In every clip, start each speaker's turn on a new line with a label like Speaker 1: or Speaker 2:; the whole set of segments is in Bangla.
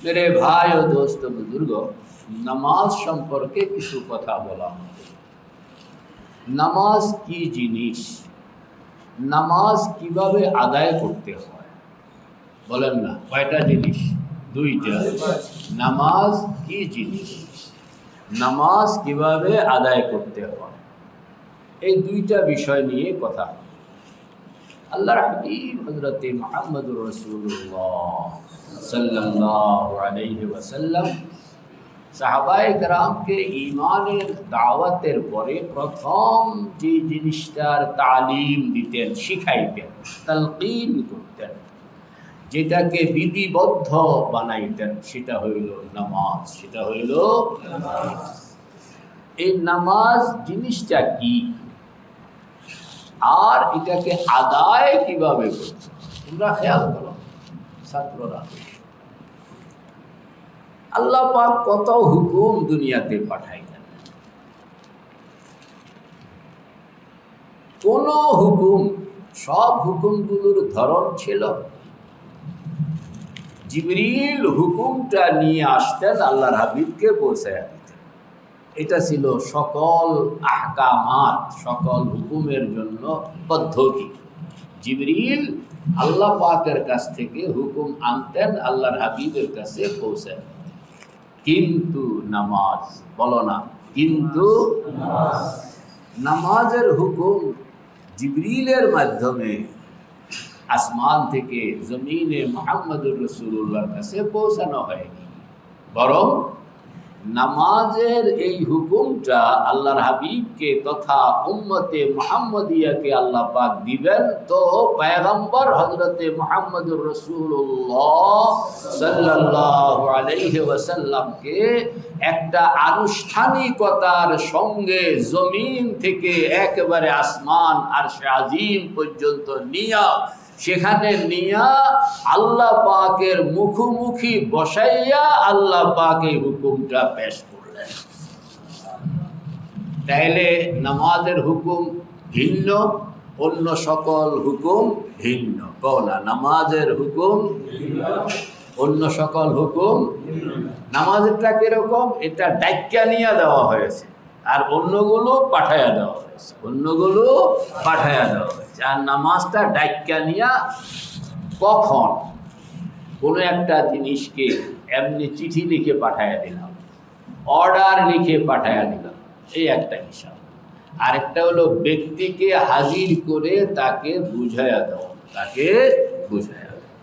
Speaker 1: मेरे भाई और दोस्त बुजुर्गो, নামাজ সম্পর্কে কিছু কথা বলা হবে। নামাজ কি জিনিস, নামাজ কিভাবে আদায় করতে হয়? বলেন না, কয়টা জিনিস? দুইটা। নামাজ কি জিনিস, নামাজ কিভাবে আদায় করতে হয়, এই দুইটা বিষয় নিয়ে কথা। আল্লাহর হাবিব হযরত মুহাম্মদুর রাসূলুল্লাহ সাল্লাল্লাহু আলাইহি ওয়াসাল্লাম সাহাবায়ে কেরামকে ঈমানের দাওয়াতের পরে প্রথম যে জিনিসটার তালিম দিতেন, শিখাইতেন, তালকিন করতেন, যেটাকে বিধিবদ্ধ বানাইতেন, সেটা হইল নামাজ। সেটা হইল নামাজ। এই নামাজ জিনিসটা কি আর এটাকে আদায় কিভাবে করতে, তোমরা খেয়াল করো ছাত্ররা। আল্লাহ পাক কত হুকুম দুনিয়াতে পাঠাইলেন, কোন হুকুম, সব হুকুমগুলোর ধরন ছিল। জিবরিল হুকুমটা নিয়ে আসতেন, আল্লাহর হাবিবকে পৌঁছায়া দিতেন। এটা ছিল সকল আহকামাত, সকল হুকুমের জন্য পদ্ধতি। জিবরিল আল্লাহ পাকের কাছ থেকে হুকুম আনতেন, আল্লাহর হাবিবের কাছে পৌঁছায়। কিন্তু নামাজ, বলো না, কিন্তু নামাজের হুকুম জিবরিলের মাধ্যমে আসমান থেকে জমিনে মুহাম্মদুর রাসূলুল্লাহর কাছে পৌঁছানো হয়নি, বরং নামাজের এই হুকুমটা আল্লাহর হাবিবকে তথা উম্মতে মুহাম্মদিয়াকে আল্লাহ পাক দিবেন। তো পয়গম্বর হযরতে মুহাম্মদুর রাসূলুল্লাহ সাল্লাল্লাহু আলাইহি ওয়াসাল্লামকে একটা আনুষ্ঠানিকতার সঙ্গে জমিন থেকে একেবারে আসমান আরশে আজিম পর্যন্ত নিয়া, সেখানে নিয়া আল্লাহ পাকের মুখোমুখি বসাইয়া আল্লাহ পাক এই হুকুমটা পেশ করলেন। তাইলে নামাজের হুকুম ভিন্ন, অন্য সকল হুকুম ভিন্ন। কও না, নামাজের হুকুম অন্য সকল হুকুম। নামাজেরটা কিরকম? এটা ডাক্কা নিয়ে দেওয়া হয়েছে, আর অন্যগুলো পাঠাইয়া দেওয়া হয়েছে, অন্যগুলো পাঠাইয়া দেওয়া হয়েছে। আর নামাজটা ডাক্কা নিয়া, কখন কোনো একটা জিনিসকে এমনি চিঠি লিখে পাঠাইয়া দিলাম, অর্ডার লিখে পাঠাইয়া দিলাম, এই একটা হিসাব। আরেকটা হলো ব্যক্তিকে হাজির করে তাকে বুঝাইয়া দেওয়া, তাকে বুঝাইয়া দেওয়া।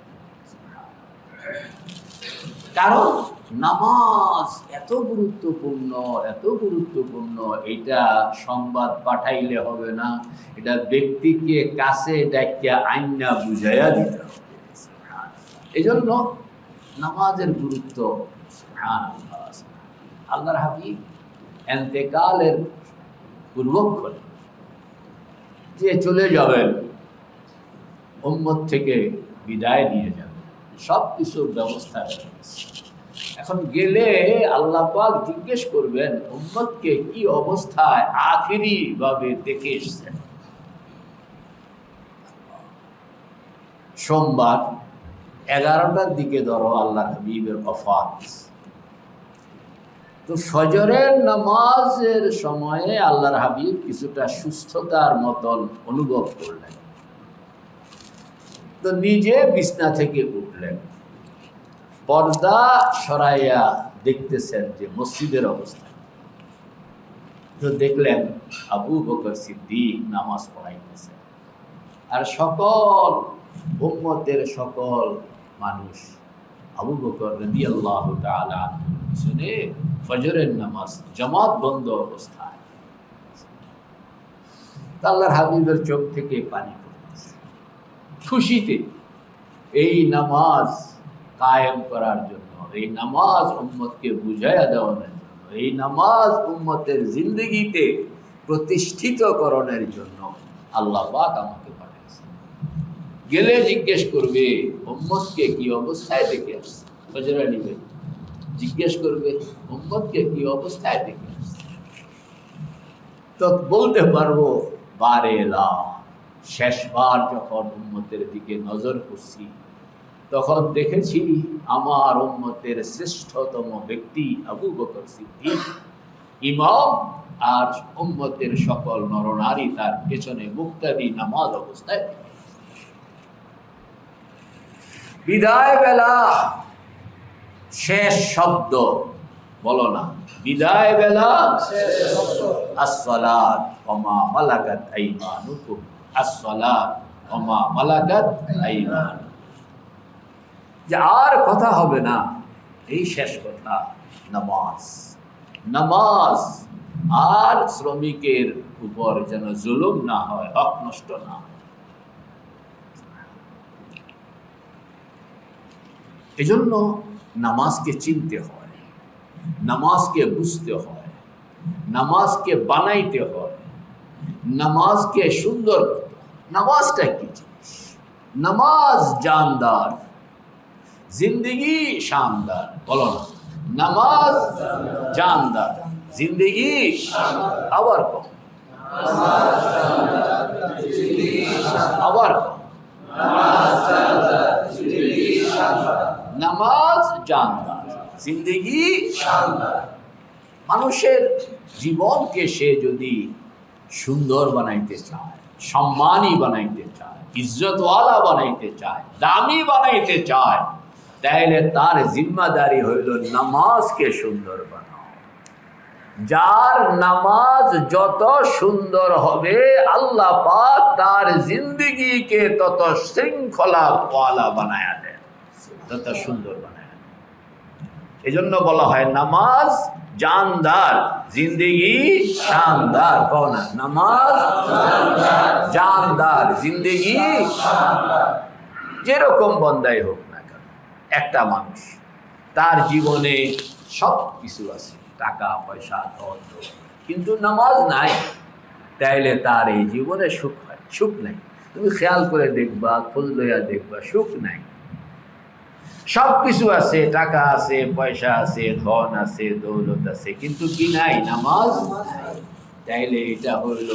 Speaker 1: কারণ নামাজ এত গুরুত্বপূর্ণ, এত গুরুত্বপূর্ণ, এটা সংবাদ পাঠাইলে হবে না, এটা ব্যক্তিকে কাছে ডাকিয়া আইনা বুঝাইয়া দিতে হবে। এই জন্য নামাজের গুরুত্ব। আল্লাহর হাবিব এন্তেকালের পূর্বক্ষণে যে চলে যাবেন, উম্মত থেকে বিদায় নিয়ে যাবেন, সব কিছুর ব্যবস্থা রয়েছে। এখন গেলে আল্লাহ পাক জিজ্ঞেস করবেন উম্মতকে কি অবস্থায় আখিরি ভাবে দেখে এসছেন। সোমবার 11টার দিকে ধরো আল্লাহর হাবিবের ওফাত। তো ফজরের নামাজের সময়ে আল্লাহর হাবিব কিছুটা সুস্থতার মতন অনুভব করলেন, তো নিজে বিছনা থেকে উঠলেন, পর্দা সরাইয়া দেখতেছেন যে মসজিদের অবস্থা। তো দেখলেন আবু বকর সিদ্দিক নামাজ পড়াইতেছেন, আর সকল উম্মতের সকল মানুষ আবু বকর রাদিয়াল্লাহু তাআলা আনহু শুনে ফজরের নামাজ জামাত বন্ধ অবস্থায়। আল্লাহর হাবিবের চোখ থেকে পানি পড়তেছে খুশিতে। এই নামাজ কায়েম করার জন্য, এই নামাজ উম্মতকে বুঝাইয়া দেওয়ার জন্য, এই নামাজ উম্মতের জিন্দগিতে প্রতিষ্ঠিত করণের জন্য আল্লাহ পাক আমাকে পাঠিয়েছে। গেলে জিজ্ঞেস করবে উম্মতকে কি অবস্থায় দেখে আসছে, ফজরে নিবে জিজ্ঞেস করবে উম্মতকে কি অবস্থায় দেখে আসছে। তো বলতে পারবো বারেলা, শেষবার যখন উম্মতের দিকে নজর করছি, তখন দেখেছি আমার উম্মতের শ্রেষ্ঠতম ব্যক্তি আবু বকর সিদ্দিক ইমাম, আর উম্মতের সকল নরনারী তার পেছনে মুক্তাদি নামাজ অবস্থায়। বিদায় বেলা শেষ শব্দ বলো না, বিদায় বেলা আসসালাত ওয়া মা মালাকাত আইমানুকুম, আসসালাত ওয়া মা মালাকাত আইমানুকুম। যে আর কথা হবে না, এই শেষ কথা, নামাজ। নামাজ আর শ্রমিকের উপর যেন জুলুম না হয়, হক নষ্ট না হয়। এজন্য নামাজকে চিনতে হয়, নামাজকে বুঝতে হয়, নামাজকে বানাইতে হয়, নামাজকে সুন্দর করতে হয়। নামাজটা কি জিনিস? নামাজ জানদার, জিন্দগি শানদার। বলো না, নামাজ জানদার, জিন্দগি আবার কম, আবার কম। নামাজ জানদার, জিন্দগি শানদার। মানুষের জীবনকে সে যদি সুন্দর বানাইতে চায়, সম্মানী বানাইতে চায়, ইজ্জতওয়ালা বানাইতে চায়, দামি বানাইতে চায়, তাহলে তার জিম্মাদারি হইল নামাজকে সুন্দর বানাও। যার নামাজ যত সুন্দর হবে, আল্লাহ পাক তার জিন্দগিকে তত শৃঙ্খলাওয়ালা বানায়া দেন, তত সুন্দর বানায়া দেন। এজন্য বলা হয় নামাজ জানদার, জিন্দগি শানদার। কও না, নামাজ জানদার, জিন্দগি। যেরকম বন্দাই হোক না কেন, একটা মানুষ তার জীবনে সব কিছু আছে, টাকা পয়সা, ধন, কিন্তু নামাজ নাই, তাইলে তার এই জীবনে সুখ হয়? সুখ নাই। তুমি খেয়াল করে দেখবা, খোঁজ লইয়া দেখবা, সুখ নাই। সব কিছু আছে, টাকা আছে, পয়সা আছে, ধন আছে, দৌলত আছে, কিন্তু কি নাই? নামাজ। তাইলে এটা হইল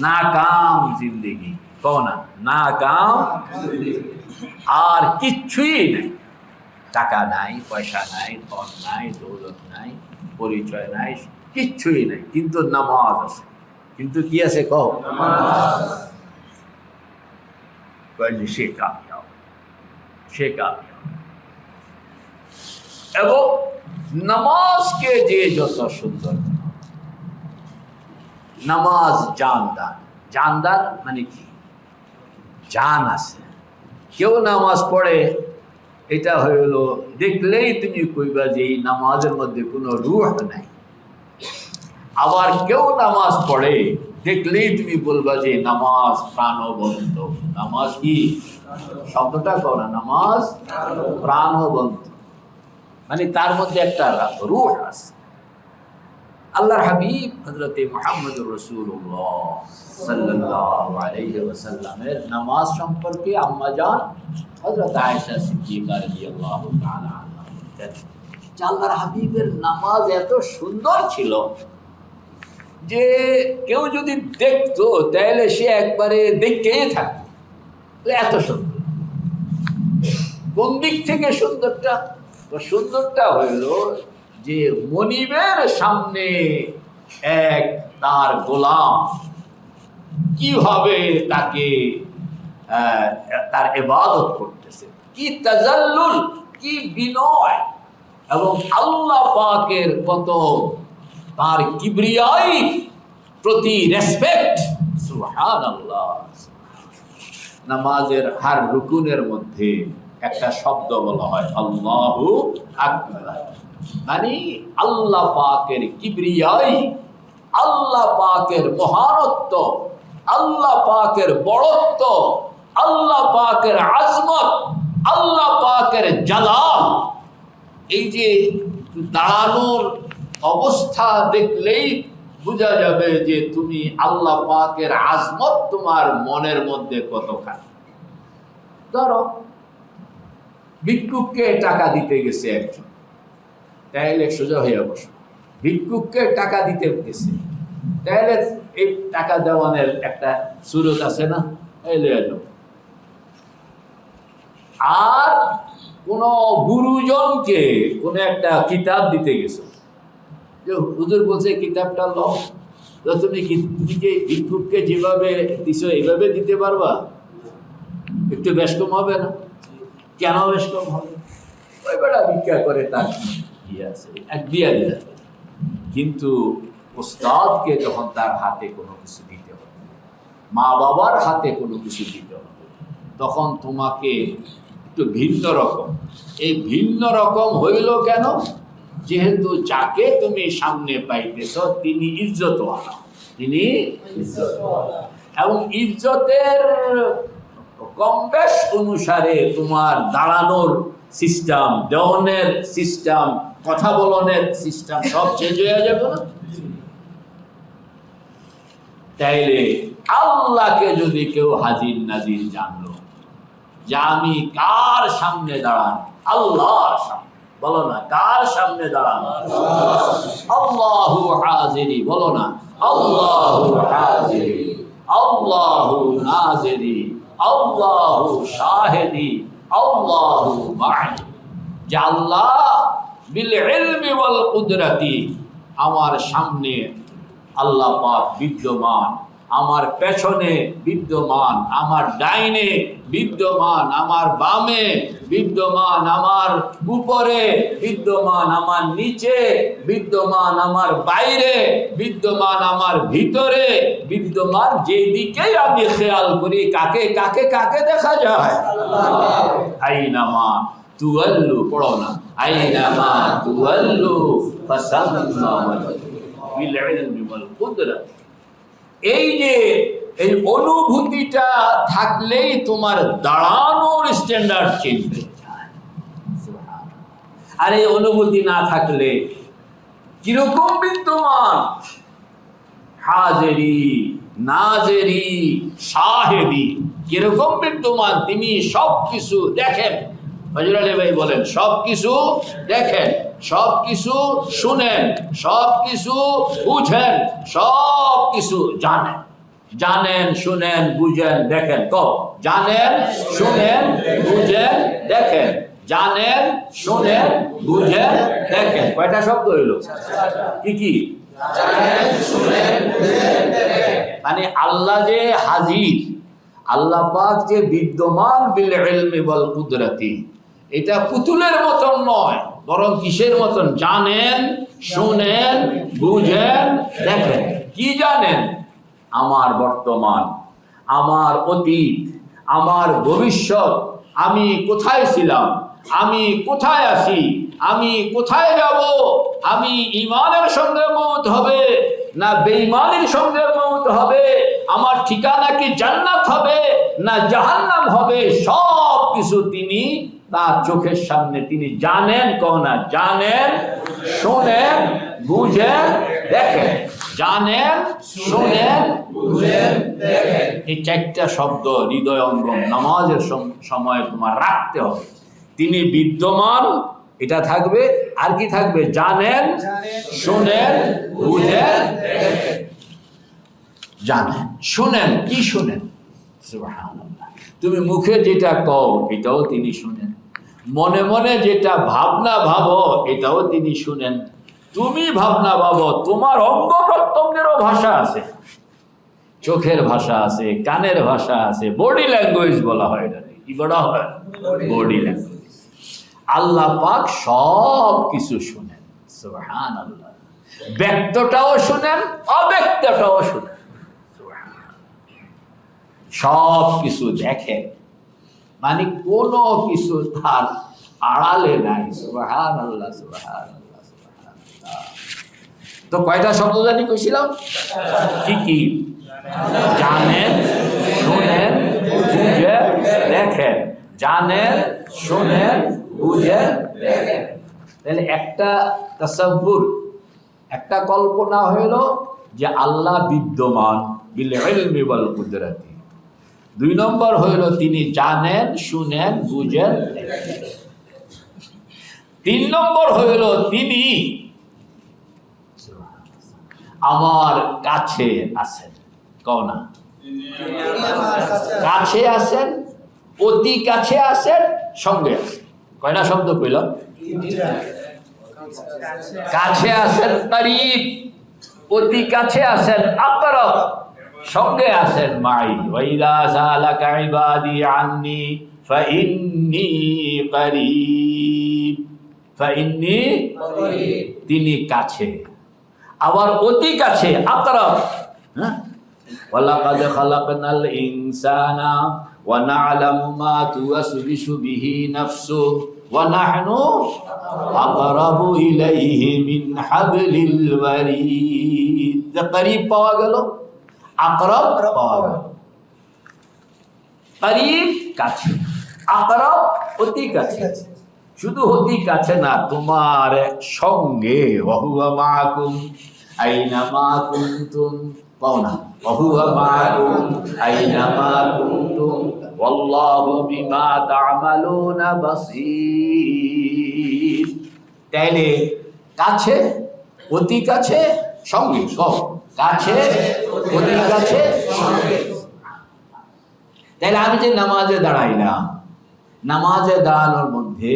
Speaker 1: নাকাম জিন্দেগি। কও না, নাকাম। আর কিচ্ছুই নাই, টাকা নাই, পয়সা নাই, ধন নাই, দৌলত নাই, পরিচয় নাই, কিচ্ছুই নাই, কিন্তু নামাজ আছে। কিন্তু কি আছে? কও, কইলে সে কামিয়াব, সে কামিয়াব। এবং নামাজকে যে যত সুন্দর, নামাজ জানদার। জানদার মানে কি? জান আছে। কেউ নামাজ পড়ে, এটা হইল দেখলেই তুমি কইবা যে এই নামাজের মধ্যে কোনো রূহ নাই। আবার কেউ নামাজ পড়ে, দেখলেই তুমি বলবা যে নামাজ প্রাণবন্ত। নামাজ কি? শব্দটা কও না, নামাজ প্রাণবন্ত, মানে তার মধ্যে একটা রূহ আছে। আল্লাহর হাবিব হযরতে মুহাম্মদুর রাসূলুল্লাহ সাল্লাল্লাহু আলাইহি ওয়াসাল্লামের নামাজ সম্পর্কে আম্মা জান হযরত আয়েশা সিদ্দিকা রাদিয়াল্লাহু তাআলা আনহা বলেন, আল্লাহর হাবিবের নামাজ এত সুন্দর ছিল যে কেউ যদি দেখতো তাহলে সে একবারে দেখতেই থাকতো, এত সুন্দর। কোন দিক থেকে সুন্দরটা? তো সুন্দরটা হইল যে মনিবের সামনে এক তার গোলাম কিভাবে তাকে তার ইবাদত করতেছে, কি তাজাল্লুল, কি বিনয়, এবং আল্লাহ পাকের কত তার কিবরিয়াই প্রতি রেসপেক্ট। সুবহানাল্লাহ। নামাজের হার রুকুনের মধ্যে একটা শব্দ বলা হয় আল্লাহু আকবার, মানে আল্লাহ পাকের কিবরিয়াই, আল্লাহ পাকের মহানত্ব, আল্লাহ পাকের বড়ত্ব, আল্লাহ পাকের আজমত, আল্লাহ পাকের জালাল। এই যে দাঁড়ানোর অবস্থা দেখলেই বোঝা যাবে যে তুমি আল্লাহ পাকের আজমত তোমার মনের মধ্যে কতখানি। ধরো ভিক্ষুককে টাকা দিতে গেছে একজন, তাইলে সোজা হয়ে বসো। ভিক্ষুককে টাকা দিতে গেছে, তাইলে এই টাকা দেওয়ানের একটা সুরত আছে না? এলো। আর কোন গুরুজনকে কোন একটা কিতাব দিতে গেছো, যে হুজুর বলছে কিতাবটা লও, তো তুমি যে ভিক্ষুককে যেভাবে দিছো এইভাবে দিতে পারবা? একটু বেশ কম হবে না? কেন বেশ কম হবে? ওই বেড়া ভিক্ষা করে তার কি আছে, এক দিয়া দিলা। কিন্তু ওস্তাদকে যখন তার হাতে কোনো কিছু দিতে হবে, মা বাবার হাতে কোনো কিছু দিতে হবে, তখন তোমাকে একটু ভিন্ন রকম। এই ভিন্ন রকম হইল কেন? যেহেতু যাকে তুমি সামনে পাইতেছ তিনি ইজ্জতওয়ালা, তিনি এবং ইজ্জতের কম বেশ অনুসারে তোমার দাঁড়ানোর সিস্টেম, দেওয়ানের সিস্টেম, কথা বলনের সিস্টেম সব চেঞ্জ হয়ে যাবে না? তাইলে আল্লাহকে যদি কেউ হাজির নাজির জানলো যে আমি কার সামনে দাঁড়ান, আল্লাহর সামনে, বলো না কার সামনে দাঁড়ান? আল্লাহু হাজিরি, বলো না আল্লাহু হাজিরি, আল্লাহু নাজিরি, আল্লাহু শাহিদি, আল্লাহু মা'i। যে আল্লাহ বিল ইলমি ওয়াল কুদরতি, আমার সামনে আল্লাহ পাক বিদ্যমান, আমার পেছনে বিদ্যমান, আমার ডাইনে বিদ্যমান, আমার বামে বিদ্যমান, আমার উপরে বিদ্যমান, আমার নিচে বিদ্যমান, আমার বাইরে বিদ্যমান, আমার ভিতরে বিদ্যমান। যেদিকেই আমি খেয়াল করি কাকে কাকে কাকে দেখা যায়? আইনামা তুয়াল্লু, পড়ো না, আইনামা তুয়াল্লু ফাসাম্মা বিল ইলমি ওয়াল কুদরত। এই যে এই অনুভূতিটা থাকলেই তোমার দাঁড়ানোর স্ট্যান্ডার্ড চেঞ্জ হয়ে যায়। আর এই অনুভূতি না থাকলে কিরকম বিদ্যমান? হাজেরি, নাজেরি, শাহেদি, কিরকম বিদ্যমান? তিনি সব কিছু দেখেন। ফজল আলী ভাই বলেন সব কিছু দেখেন, সব কিছু শুনেন, সব কিছু বুঝেন, সব কিছু জানেন। জানেন, শুনেন, বুঝেন, দেখেন। তো জানেন, শুনেন, বুঝেন, দেখেন। জানেন, শুনেন, বুঝেন, দেখেন। কয়টা শব্দ হইল? কি কি? মানে আল্লাহ যে হাজির, আল্লাহ পাক যে বিদ্যমান বিল ইলমি ওয়াল কুদরতি, এটা পুতুলের মতন নয়, বরং কিসের মতন? জানেন, শুনেন, বুঝেন, দেখেন। কি জানেন? আমার বর্তমান, আমার অতীত, আমার ভবিষ্যৎ, আমি কোথায় ছিলাম, আমি কোথায় আছি, আমি কোথায় যাব, আমি ঈমানের সঙ্গে মউত হবে না বেঈমানের সঙ্গে মউত হবে, আমার ঠিকানা কি জান্নাত হবে না জাহান্নাম হবে, সব কিছু তিনি তার চোখের সামনে তিনি জানেন। কোনা জানেন, শুনেন, বুঝেন, দেখেন। জানেন, শুনেন, বুঝেন, দেখেন। এই চারটা শব্দ হৃদয় অঙ্গম নামাজের সময় তোমার রাখতে হবে। তিনি বিদ্যমান, এটা থাকবে। আর কি থাকবে? জানেন, শুনেন, বুঝেন, দেখেন। জানেন, শুনেন। কি শুনেন? সুবহানাল্লাহ। তুমি মুখে যেটা কও এটাও তিনি শুনেন, মনে মনে যেটা ভাবনা ভাবো এটাও তিনি শুনেন। তুমি ভাবনা ভাবো, তোমার অঙ্গ প্রত্যঙ্গেরও ভাষা আছে, চোখের ভাষা আছে, কানের ভাষা আছে, বডি ল্যাঙ্গুয়েজ বলা হয়। এটা কি বলা হয়? Body language. আল্লাহ পাক সব কিছু শুনেন। সুবহানাল্লাহ। ব্যক্তটাও শুনেন, অব্যক্তটাও শুনেন। সব কিছু দেখেন, মানে কোনো কিছু তার আড়ালে নাই। সুবহানাল্লাহ, সুবহানাল্লাহ, সুবহানাল্লাহ। তো কয়টা শব্দ জানি কইছিলাম? কি কি? জানেন, শুনেন, বুঝেন, দেখেন। জানেন, শুনেন, বুঝেন, দেখেন। তাহলে একটা তাসাব্বুর, একটা কল্পনা হইল যে আল্লাহ বিদ্যমান বিল ইলমি ওয়াল কুদরতি। 2 নম্বর হইল তিনি জানেন, শুনেন, বুঝেন, দেখেন। 3 নম্বর হইল তিনি আমার কাছে আছেন। কও না, কাছে আছেন, অতি কাছে আছেন, সঙ্গে আছেন। কয়টা শব্দ কইলাম? কাছে আছেন করিব, অতি কাছে আছেন আকরাব, সঙ্গে আছেন মাই। ওয়াইদা সালাকা ইবাদি আন্নি ফাইন্নী করিব, ফাইন্নী তিনি কাছে, আবার অতি কাছে আকরাব। হ্যাঁ, ওয়ালাকাদ খালাকনাল ইনসানা ওয়া না'লামু মা তুওয়াসবিসু বিহি নাফসু ওয়া নাহনু আকরাবু ইলাইহি মিন হাবলিল ওয়ারিদ। করিব পাওয়া গেল, আকরাব পাওয়া গেল। করিব কাছে, আকরাব অতি কাছে। শুধু অতি কাছে না, তোমার সঙ্গে। ওয়াহুয়া মাআকুম আইনামা কুনতুম, পাও না? ওয়াহুয়া মাআকুম আইনামা কুনতুম ওয়াল্লাহু বিমা তা'মালুনা বাসীর। তাইলে কাছে, অতি কাছে, সঙ্গে। সব কাছে, অতি কাছে, সঙ্গে। তাইলে আমি যে নামাজে দাঁড়াইলাম, নামাজে দাঁড়ানোর মধ্যে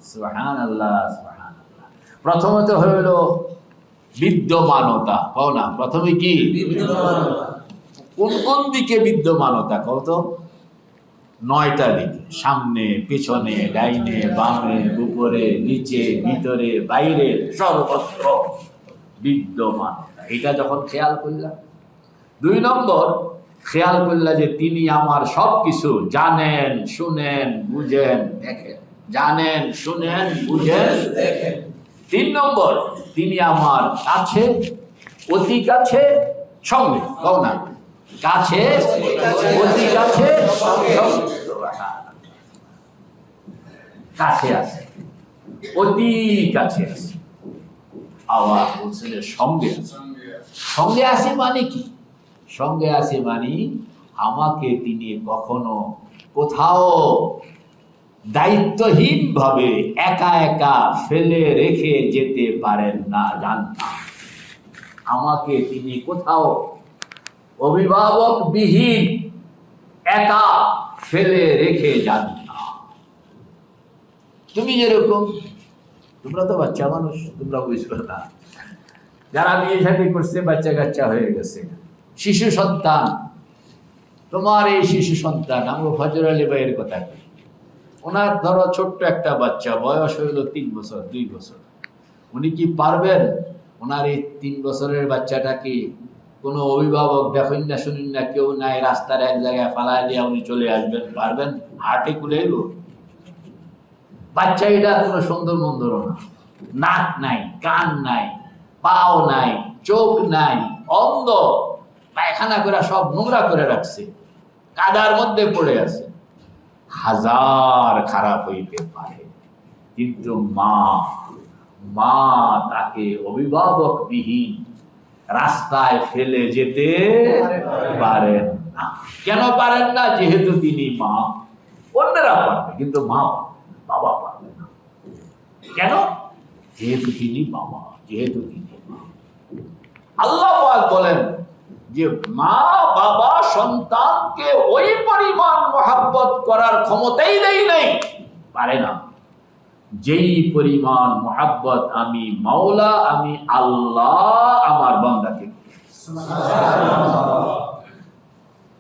Speaker 1: সুবহানাল্লাহ সুবহানাল্লাহ, প্রথমত হইল বিদ্যমানতা। কও না, প্রথমে কি? কোন কোন দিকে বিদ্যমানতা? কও তো। 9টা দিকে, সামনে, পিছনে, ডাইনে, বামে, উপরে, নিচে, ভিতরে, বাইরে, সর্বত্র বিদ্যমানতা। এটা যখন খেয়াল করলাম। 2 নম্বর, খেয়াল করলা যে তিনি আমার সবকিছু জানেন, শুনেন, বুঝেন, দেখেন। জানেন, শুনেন, বুঝেন, দেখেন। 3 নম্বর, তিনি আমার কাছে, অতি কাছে, সঙ্গে। কও না, কাছে, অতি কাছে, সঙ্গে। কাছে আছে, অতি কাছে আছে, আবার বলছেন সঙ্গে আছে। সঙ্গে আছে মানে কি? সঙ্গে আছে মানে আমাকে তিনি কখনো কোথাও দায়িত্বহীন ভাবে একা একা ফেলে রেখে যেতে পারেন না, জানতাম। আমাকে তিনি কোথাও অভিভাবক বিহীন একা ফেলে রেখে যান না। তুমি যেরকম, তোমরা তো বাচ্চা মানুষ, তোমরা বুঝবে না। যারা বিয়ে শাদী করছে, বাচ্চা কাচ্চা হয়ে গেছে, শিশু সন্তান, তোমার এই শিশু সন্তান, আমরা ফজর আলী ভাইয়ের কথা কই, ওনার ধরো ছোট্ট একটা বাচ্চা, বয়স হইল 3 বছর 2 বছর। উনি কি পারবেন ওনার এই 3 বছরের বাচ্চাটা কি কোনো অভিভাবক দেখেন না, শুনেন না, কেউ নাই, রাস্তার এক জায়গায় ফালায় দিয়ে উনি চলে আসবেন? পারবেন? হাটে কুলেইব? বাচ্চা এটা কোনো সুন্দর মন্দর না, নাক নাই, কান নাই, পাও নাই, চোখ নাই, অন্ধ, পায়খানা করে সব নোংরা করে রাখছে, কাদার মধ্যে পড়ে আছে। হাজার খারাপ হইতে পারে, কিন্তু মা তাকে অভিভাবক বিহীন রাস্তায় ফেলে যেতে পারেন না। কেন পারেন না? যেহেতু তিনি মা। অন্যরা পারবে, কিন্তু মা, বাবা পারবে না। কেন? যেহেতু তিনি বাবা, যেহেতু তিনি মা। আল্লাহ পাক বলেন যে মা বাবা সন্তানকে ওই পরিমাণ মহব্বত করার ক্ষমতাই দেয় নাই, পারে না, যেই পরিমাণ মহব্বত আমি মাওলা, আমি আল্লাহ আমার বান্দাকে।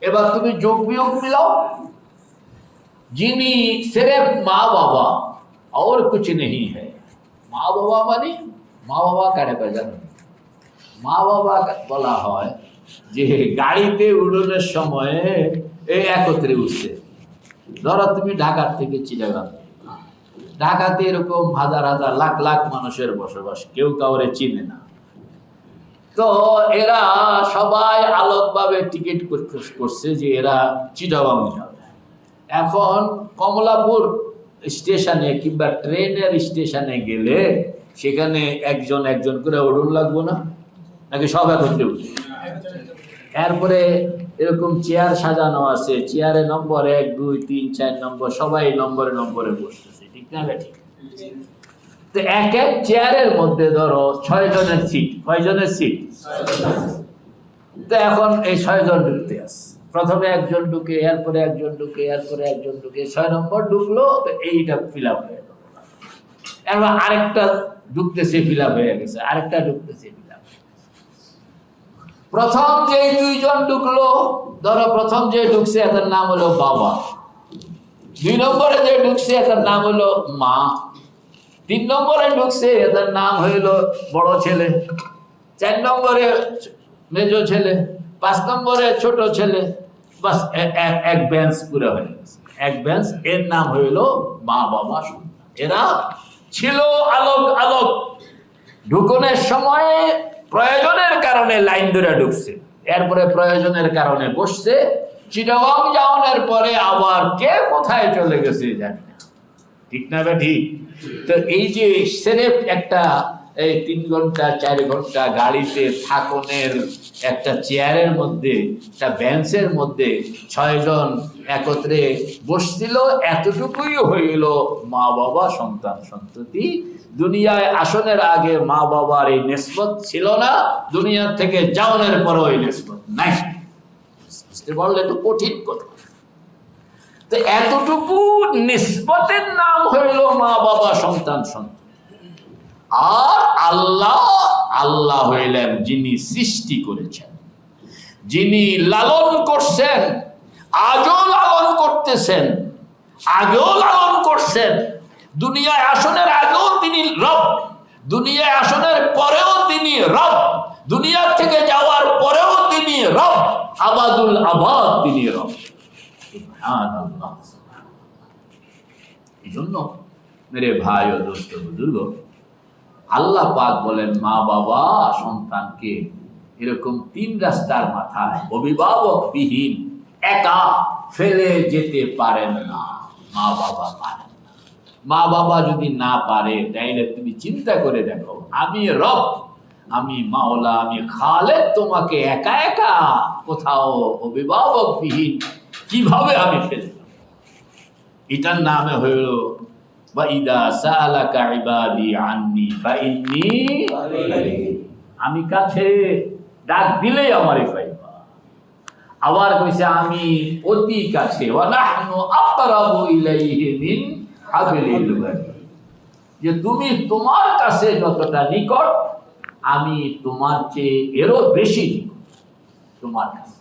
Speaker 1: এবার তুমি যোগ বিয়োগ মিলাও। যিনি सिर्फ মা বাবা और कुछ नहीं है। মা বাবা মানে, মা বাবা কারে কয় জানো? মা বাবা বলা হয় যে গাড়িতে উড়নের সময় এই একত্রে উঠছে। ধরো তুমি ঢাকার থেকে চিটাগাং, ঢাকাতে এরকম হাজার হাজার লাখ লাখ মানুষের বসবাস, কেউ কাউরে চিনে না। তো এরা সবাই আলোকভাবে টিকিট করছে যে এরা চিটাগাং যাবে। এখন কমলাপুর স্টেশনে কিংবা ট্রেনের স্টেশনে গেলে সেখানে একজন একজন করে উড়ন লাগবো না, নাকি সব একত্রে উঠবে? এরপরে এরকম চেয়ার সাজানো আছে, চেয়ারে নম্বর 1 2 3 4 নম্বর, সবাই নম্বরে নম্বরে বসতেছে, ঠিক না? ঠিক। তো এক এক চেয়ারের মধ্যে ধরো 6 জনের সিট। কয় জনের সিট? 6 জন। তো এখন এই 6 জন ঢুকতে আছে, প্রথমে একজন ঢুকে, এরপরে একজন ঢুকে, এরপরে একজন ঢুকে, 6 নম্বর ঢুকলো, তো এইটা ফিল আপ হয়ে গেল। এবার আরেকটা ঢুকতেছে ফিল আপ হয়ে গেছে, আরেকটা ঢুকতেছে ফিল আপ। প্রথম যে দুইজন ঢুকলো, ধরো প্রথম যে ঢুকছে এটার নাম হলো বাবা, 2 নম্বরে যে ঢুকছে এটার নাম হলো মা, 3 নম্বরে ঢুকছে এটার নাম হইল বড় ছেলে, 4 নম্বরে মেজ ছেলে, 5 নম্বরে ছোট ছেলে। বাস এক বেঞ্চ পুরো হয়ে গেছে, এক বেঞ্চ, এর নাম হইল মা বাবা সন্তান। এরা ছিল আলোক আলোক, ঢুকনের সময় প্রয়োজনের কারণে লাইন ধরে ঢুকছে, এরপরে প্রয়োজনের কারণে বসছে, চিটাগং যাওয়ানোর পরে আবার কে কোথায় চলে গেছে জানি না, ঠিক না ঠিক? তো এই যে সেরেফ একটা এই 3 ঘন্টা 4 ঘন্টা গাড়িতে থাকনের একটা চেয়ারের মধ্যে, একটা বেঞ্চের মধ্যে 6 জন একত্রে বসছিল, এতটুকুই হইল মা বাবা সন্তান সন্ততি। দুনিয়ায় আসনের আগে মা বাবার এই নিসবত ছিল না, দুনিয়া থেকে যাওয়ানোর পরও এই নিসবত নাই। বুঝতে পারলে একটু কঠিন কথা। তো এতটুকু নিসবতের নাম হইল মা বাবা সন্তান সন্তান। আর আল্লাহ, আল্লাহ হইলেন যিনি সৃষ্টি করেছেন, যিনি লালন করছেন, আজও লালন করতেছেন, আগেও লালন করছেন, দুনিয়ায় আসনের আগেও তিনি রব, দুনিয়ায় আসনের পরেও তিনি রব, দুনিয়া থেকে যাওয়ার পরেও তিনি রব, আবাদুল আবাদ তিনি রব। সুবহানাল্লাহ। এই জন্য মেরে ভাই ও দোস্ত বুজুর্গ, আল্লাহ পাক বলেন মা বাবা সন্তানকে এরকম 3 রাস্তার মাথায় অভিভাবক বিহীন একা ফেলে যেতে পারেন না। মা বাবা পারেন না। মা বাবা যদি না পারে, তাইলে তুমি চিন্তা করে দেখো, আমি রব, আমি মাওলা, আমি খালেক, তোমাকে একা একা কোথাও অভিভাবক বিহীন কিভাবে আমি ফেলে দেব? এটার নামে হইল আমি কাছে, ডাক দিলেই আমারে পাইবা। আবার কইছে আমি অতি কাছে, যে তুমি তোমার কাছে যতটা নিকট, আমি তোমার চেয়ে এরও বেশি নিকট তোমার কাছে।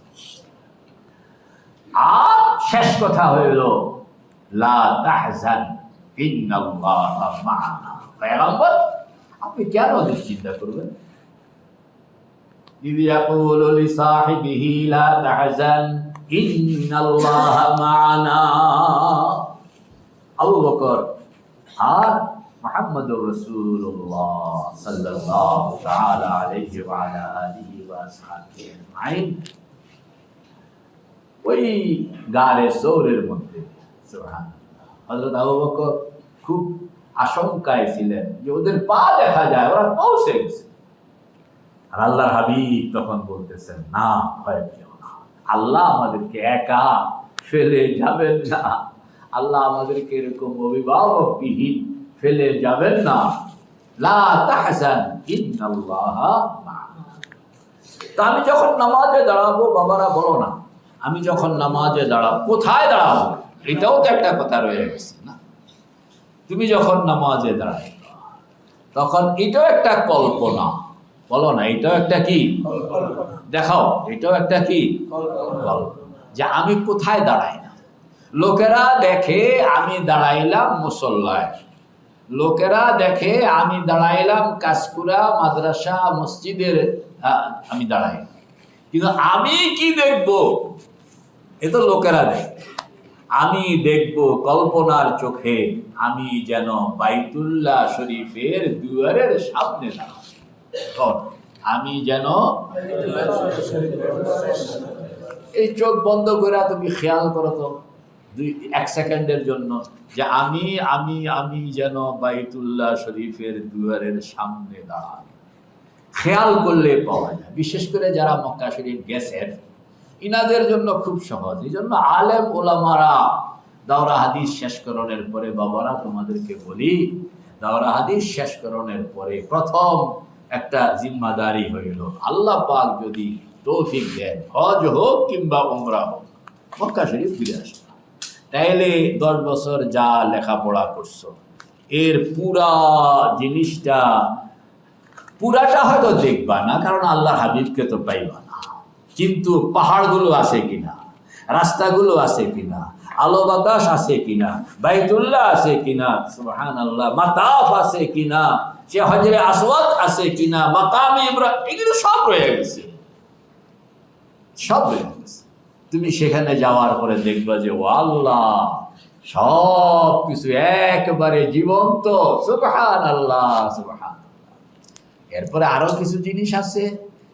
Speaker 1: আর শেষ কথা হইল লা তাহজান ইন্নাল্লাহা মা'ানা। পয়গম্বর, আপনি কেন দুশ্চিন্তা করবেন? ইয ইয়াকুলু লিসাহিবিহি লা তাহজান ইন্নাল্লাহা মা'ানা। আবু বকর আর মুহাম্মদুর রাসূলুল্লাহ সাল্লাল্লাহু তাআলা আলাইহি ওয়া আলা আলিহি ওয়া আসহাবিহি আজমাইন ওই গারে সৌরের মধ্যে, সুবহানাল্লাহ, হযরত আবু বকর খুব আশঙ্কায় ছিলেন যে ওদের পা দেখা যায়, ওরা পৌঁছে গেছে। আর আল্লাহর হাবিব তখন বলতেছেন, না, ভয় পেও না, আল্লাহ আমাদেরকে একা ফেলে যাবেন না, আল্লাহ আমাদেরকে এরকম অভিভাবক বিহীন ফেলে যাবেন না। লা তাহজান ইন্নাল্লাহা মা'ানা। তা আমি যখন নামাজে দাঁড়াবো, বাবারা বলো না, আমি যখন নামাজে দাঁড়াবো, কোথায় দাঁড়াবো? এটাও তো একটা কথা রয়ে গেছে না? তুমি যখন নামাজে দাঁড়াই, তখন এটাও একটা কল্পনা, বলো না, এটাও একটা কি দেখাও, এটাও একটা কি কল্পনা, যে আমি কোথায় দাঁড়াই না। লোকেরা দেখে আমি দাঁড়াইলাম মুসল্লায়, লোকেরা দেখে আমি দাঁড়াইলাম কাশকুরা মাদ্রাসা মসজিদের, আমি দাঁড়াই, কিন্তু আমি কি দেখবো এ তো লোকেরা দেখে। আমি দেখব কল্পনার চোখে, আমি যেন বাইতুল্লাহ শরীফের দুয়ারের সামনে দাঁড়াই। আমি যেন, এই চোখ বন্ধ করে তুমি খেয়াল করো তো 1 সেকেন্ডের জন্য, যে আমি আমি আমি যেন বাইতুল্লাহ শরীফের দুয়ারের সামনে দাঁড়াই। খেয়াল করলে পাওয়া যায়। বিশেষ করে যারা মক্কা শরীফ গেছেন, ইনাদের জন্য খুব সহজ। এই জন্য আলেম ওলামারা দাওরা হাদিস শেষ করণের পরে, বাবারা তোমাদেরকে বলি, দাওরা হাদিস শেষ করণের পরে প্রথম একটা জিম্মাদারি হইল, আল্লাহ পাক যদি তৌফিক দেন, হজ হোক কিংবা উমরা হোক, মক্কা শরীফ ফিরে আসবে। তাইলে 10 বছর যা লেখাপড়া করছো, এর জিনিসটা পুরাটা হয়তো দেখবা না, কারণ আল্লাহর হাবিবকে তো পাইবা না, কিন্তু পাহাড়গুলো আছে কিনা, রাস্তাগুলো আছে কিনা, আলো বাতাস আছে কিনা, বাইতুল্লাহ আছে কিনা, সুবহানাল্লাহ, মাতাফ আছে কিনা, সে হজরে আসওয়াদ আছে কিনা, মাকামে ইব্রাহিম, এগুলো সব রয়ে গেছে, সব রয়ে গেছে। তুমি সেখানে যাওয়ার পরে দেখবা যে ও আল্লাহ, সব কিছু একবারে জীবন্ত, সুবহানাল্লাহ সুবহানাল্লাহ। এরপরে আরো কিছু জিনিস আছে,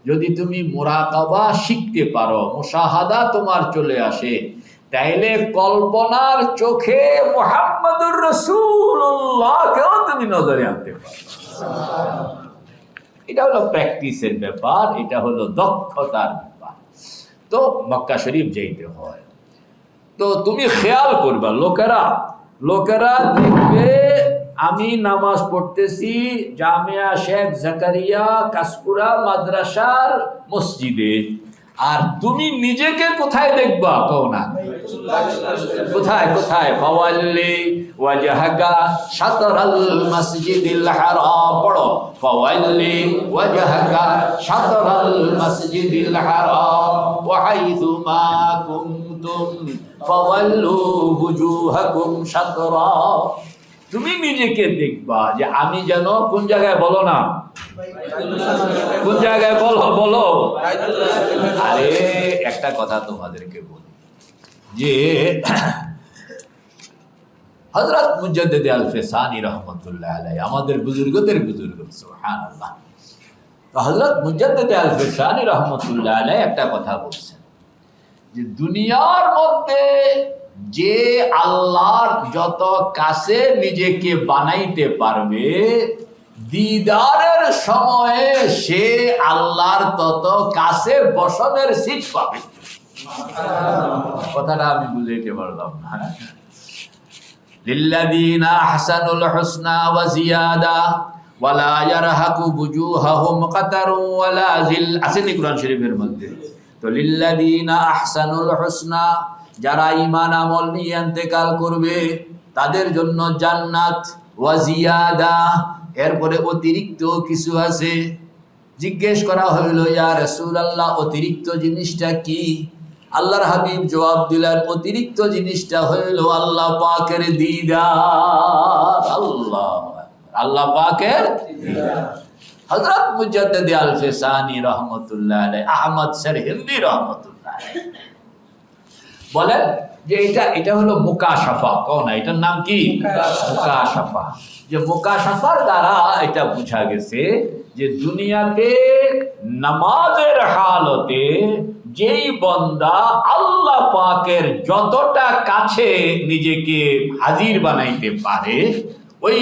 Speaker 1: যদি তুমি মুরাকাবা শিখতে পারো, মুশাহাদা তোমার চলে আসে, তাইলে কল্পনার চোখে মুহাম্মদুর রাসূলুল্লাহকেও তুমি নজরে আনতে পারো। এটা হলো প্র্যাকটিসের ব্যাপার, এটা হলো দক্ষতার ব্যাপার। তো মক্কা শরীফ যেতে হয়, তো তুমি খেয়াল করবা, লোকেরা দেখবে আমি নামাজ পড়তেছি জামিয়া শেখ জাকারিয়া কাসপুরা মাদ্রাসার মসজিদে, আর তুমি নিজেকে কোথায় দেখবা? কও না, কোথায় কোথায়? ফাওয়াল্লি ওয়াজহাকা শাতরাল মসজিদিল হারাম, পড়ো, ফাওয়াল্লি ওয়াজহাকা শাতরাল মসজিদিল হারাম ওয়া হাইথুমা কুনতুম ফাওয়াল্লু বুজুহাকুম শাতরা। তুমি নিজেকে দেখবা যে আমি যেন কোন জায়গায়, বলো না, কোন জায়গায় বলো। আরে একটা কথা তোমাদেরকে বলি যে হযরত মুজাদ্দিদ আল-ফিসানি রাহমাতুল্লাহ আলাইহি, আমাদের বুজুর্গদের বুজুর্গ, সুবহানাল্লাহ। তো হযরত মুজাদ্দিদ আল-ফিসানি রাহমাতুল্লাহ আলাইহি একটা কথা বলছেন যে দুনিয়ার মধ্যে যে আল্লাহর যত কাছে নিজেকে বানাইতে পারবে, দিদারের সময়ে সে আল্লাহর তত কাছে বসনের সিট পাবে। কথাটা আমি বুঝাইতে পারলাম না। লিল্লাযীনা আহসানুল হুসনা ওয়া জিয়াদা ওয়ালা ইয়ারহাকু বুজুহাহুম কাতারু ওয়ালা জিল, আসেনি কোরআন শরীফের মধ্যে? তো লিল্লাযীনা আহসানুল হুসনা, যারা ঈমান আমল নিয়ে ইন্তেকাল করবে তাদের জন্য জান্নাত, ওয়া জিয়াদা, এরপরে অতিরিক্ত কিছু আছে। জিজ্ঞেস করা হইল, ইয়া রাসূলুল্লাহ, অতিরিক্ত জিনিসটা কি? আল্লাহর হাবিব জবাব দিলেন, অতিরিক্ত জিনিসটা হইল আল্লাহ পাকের দিদার। আল্লাহ পাকের দিদার। হযরত মুজাদ্দিদ আল-ফিসানি রাহমাতুল্লাহ আলাইহি, আহমদ সরহিন্দি রাহমাতুল্লাহ আলাইহি বলেন যে এটা হলো মুকাশাফা। কোন, এটার নাম কি? মুকাশাফা। যে মুকাশাফার দ্বারা এটা বোঝা গেছে যে দুনিয়াতে নামাজের হালতে যেই বান্দা আল্লাহ পাকের যতটা কাছে নিজেকে হাজির বানাইতে পারে, ওই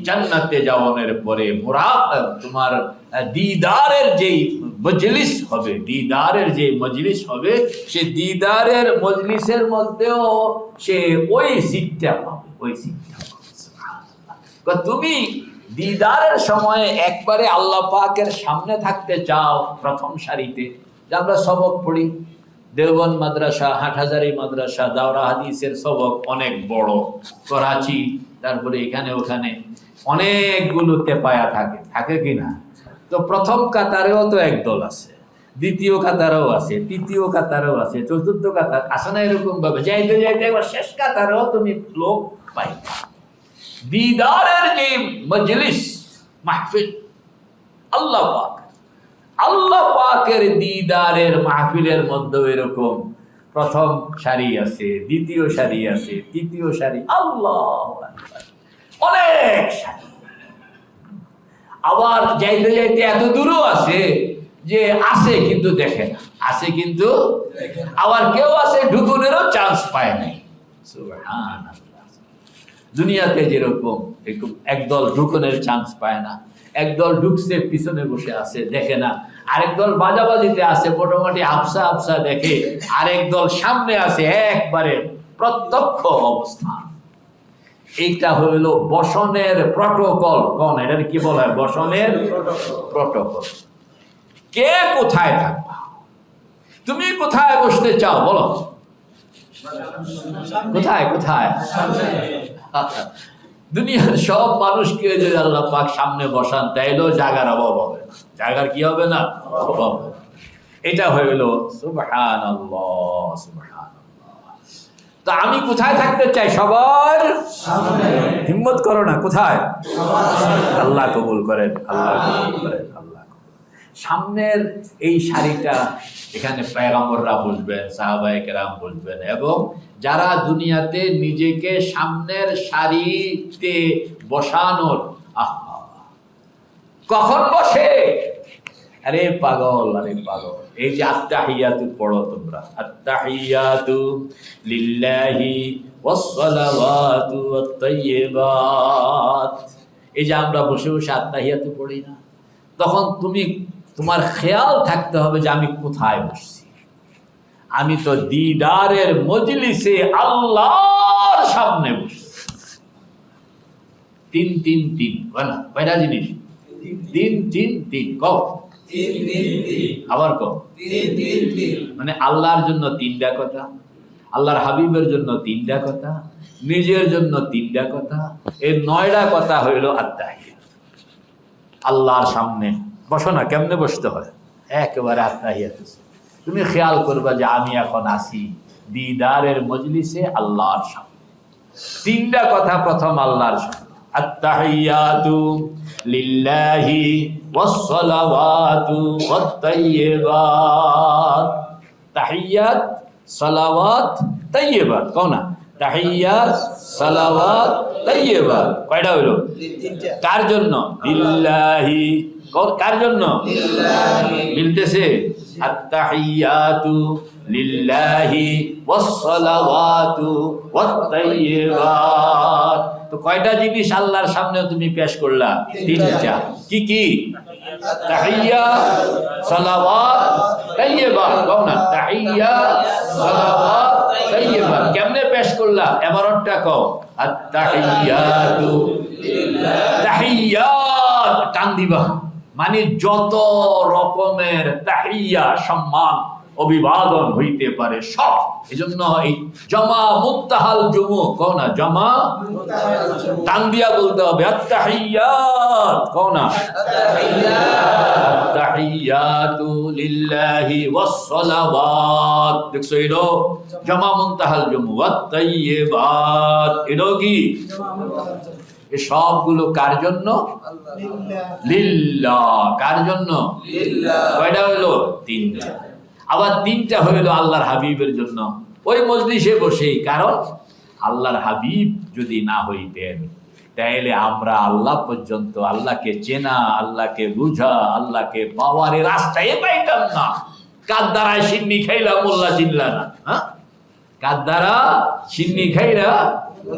Speaker 1: জান্নাতে যাওয়ার পরে তোমার দিদারের যেই মজলিস হবে, দিদারের যে মজলিস হবে, সে দিদারের মজলিসের মধ্যেও সে ওই সিটটা পাবে, ওই সিটটা পাবে। তুমি দিদারের সময় একবারে আল্লাহ পাকের সামনে থাকতে চাও, প্রথম সারিতে, যে আমরা সবক পড়ি, দেওবন্দ মাদ্রাসা, হাটহাজারী মাদ্রাসা, দাওরা হাদিসের সবক অনেক বড়, করাচি, তারপরে এখানে ওখানে অনেকগুলো তেপায়া থাকে কিনা? তো প্রথম কাতারেও তো একদল আছে, দ্বিতীয় কাতারেও আছে, তৃতীয় কাতারেও আছে, চতুর্থ কাতার আসে না? এরকম ভাবে যাইতে যাইতে একবার শেষ কাতারেও তুমি লোক পাইবে। দিদারের যে মজলিস, মাহফিল, আল্লাহ পাকের দিদারের মাহফিলের মধ্যে এরকম প্রথম সারি আছে, দ্বিতীয় সারি আছে, তৃতীয় সারি, আল্লাহু আকবার, অনেক সারি। আবার যাইতে যাইতে এত দূরও আছে যে আসে কিন্তু দেখে না, আসে কিন্তু, আবার কেউ আছে ঢুকুনেরও চান্স পায় নাই। সুবহানাল্লাহ। দুনিয়াতে যেরকম একদল ঢুকুনের চান্স পায় না, একদল ঢুকছে পিছনে বসে আছে, দেখে না, আরেক দল বাজাবাজিতে আছে, মোটামুটি হাফসা হাফসা দেখে, আরেক দল সামনে আছে একবারে প্রত্যক্ষ অবস্থান। এইটা হইল বসনের প্রটোকল। কোন, এটার কি বলা হয়? বসনের প্রটোকল। কে কোথায় থাকবা? তুমি কোথায় বসতে চাও বলো? কোথায় কোথায়? দুনিয়ার সব মানুষকে যদি আল্লাহ পাক সামনে বসান তাইলেও জাগার অভাব হবে না, জাগার কি হবে না, অভাব হবে। এটা হইল সুবহানাল্লাহ, সুবহানাল্লাহ। তো আমি কোথায় থাকতে চাই? সবার হিম্মত করো না, কোথায়? আল্লাহ কবুল করেন, আল্লাহ কবুল করেন, আল্লাহ সামনের এই সারিটা এখানে পয়গম্বররা বসবেন, সাহাবায়ে কেরাম বসবেন, এবং যারা দুনিয়াতে নিজেকে সামনের সারিতে বসানোর কখন বসে? আরে পাগল, আরে পাগল, এই যে আত্তাহিয়াতু পড়ো তোমরা, আত্তাহিয়াতু লিল্লাহি ওয়াসসালাওয়াতু ওয়াত-তাইয়্যিবাত। এই যে আমরা বসে বসে আত্তাহিয়াতু পড়ি না, তখন তোমার খেয়াল থাকতে হবে যে আমি কোথায় বসছি। আমি তো দিদারের মজলিসে আল্লাহর সামনে বসছি। তিন তিন তিন কয়টা জিনিস? তিন তিন তিন কও, আবার কও, মানে আল্লাহর জন্য তিনটা কথা, আল্লাহর হাবিবের জন্য তিনটা কথা, নিজের জন্য তিনটা কথা, এই 9টা কথা হইল আত্তাহিয়াত। আল্লাহর সামনে বসো না, কেমনে বসতে হয়? একেবারে আত্তাহিয়াত। তুমি খেয়াল করবা যে আমি এখন আছি দিদারের মজলিসে আল্লাহর সামনে। তিনটা কথা প্রথম আল্লাহর সামনে। আত্তাহিয়াতু লিল্লাহি ওয়াসসালাওয়াতু ওয়াত-তাইয়্যিবাত। তাহিয়াত, সালাওয়াত, তাইয়্যিবাত। কও না, তাহিয়াত, সালাওয়াত, তাইয়্যিবাত। কয়টা হইলো? কার জন্য? লিল্লাহি। কার জন্য? মিলতেছে? আত্তাহিয়াতু লিল্লাহি ওয়াসসালাওয়াতু ওয়াত-তাইয়্যিবাত। তো কয়টা জিনিস আল্লাহর সামনে তুমি পেশ করলা? তিনটা। কি কি? তাহিয়াত, সালাওয়াত, তাইয়্যিবাত। কও না, তাহিয়াত, সালাওয়াত, তাইয়্যিবাত। কেমনে পেশ করলা? এবারটা কও, আত্তাহিয়াতু লিল্লাহি। তাহিয়াত টান দিবা, মানে যত রকমের তাহিয়া, সম্মান, অভিবাদন হইতে পারে সব। এজন্য এই জমা মুত্তাহাল জুমু, কও না, জমা টান দিয়া বলতে হবে আত্তাহিয়াত। কও না, আত্তাহিয়াতু লিল্লাহি ওয়াসসালাওয়াত। দেখছো, এলো জমা মুত্তাহাল জুমু। ওয়াত-তাইয়্যিবাত, এলো কি? এই সবগুলো কার জন্য? লিল্লাহ। কার জন্য? কয়টা হইলো? তিনটা। আবার তিনটা হইলো আল্লাহর হাবিবের জন্য, ওই মজলিসে বসেই। কারণ আল্লাহর হাবিব যদি না হইতেন তাইলে আমরা আল্লাহ পর্যন্ত, আল্লাহকে চেনা, আল্লাহকে বুঝা, আল্লাহকে পাওয়ার রাস্তায় পাইতাম না। কার দ্বারা সিন্নি খাইলা মোল্লা চিল্লা না? কার দ্বারা সিন্নি খাইলা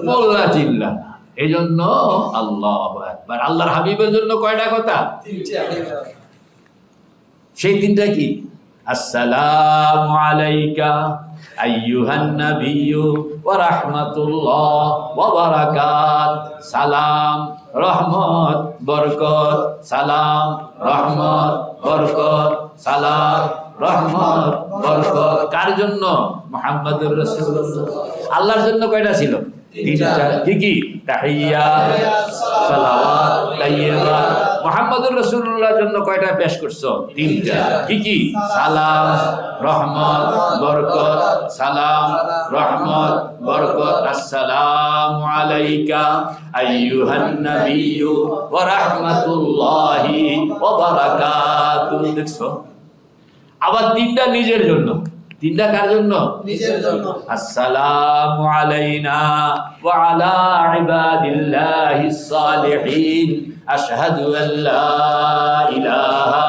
Speaker 1: মোল্লা চিল্লা না। এই জন্য আল্লাহু আকবার। আল্লাহর হাবিবের জন্য কয়টা কথা? সেই তিনটা কি? আসসালামু আলাইকা আইয়ুহান নাবিয়্যু ওয়া রাহমাতুল্লাহ ওয়া বারাকাত। সালাম, রহমত, বরকত। সালাম, রহমত, বরকত। সালাম, রহমত, বরকত। কার জন্য? মুহাম্মদুর রাসূলুল্লাহ। আল্লাহর জন্য কয়টা ছিল? তিনটা। কি কি? তাহিয়াত, সালাওয়াত, তাইয়্যিবাত। মুহাম্মদুর রাসূলুল্লাহর জন্য কয়টা পেশ করছো? তিনটা। কি কি? সালাম, রহমত, বরকত। সালাম, রহমত, বরকত। আসসালামু আলাইকা আইয়ুহান নাবিয়্যু ওয়া রাহমাতুল্লাহি ওয়া বারাকাতুহু। দেখছো, আবার তিনটা নিজের জন্য। তিনটা কার জন্য? নিজের জন্য। আসসালামু আলাইনা ওয়া আলা ইবাদিল্লাহিস সালিহিন আশহাদু আল্লা ইলাহা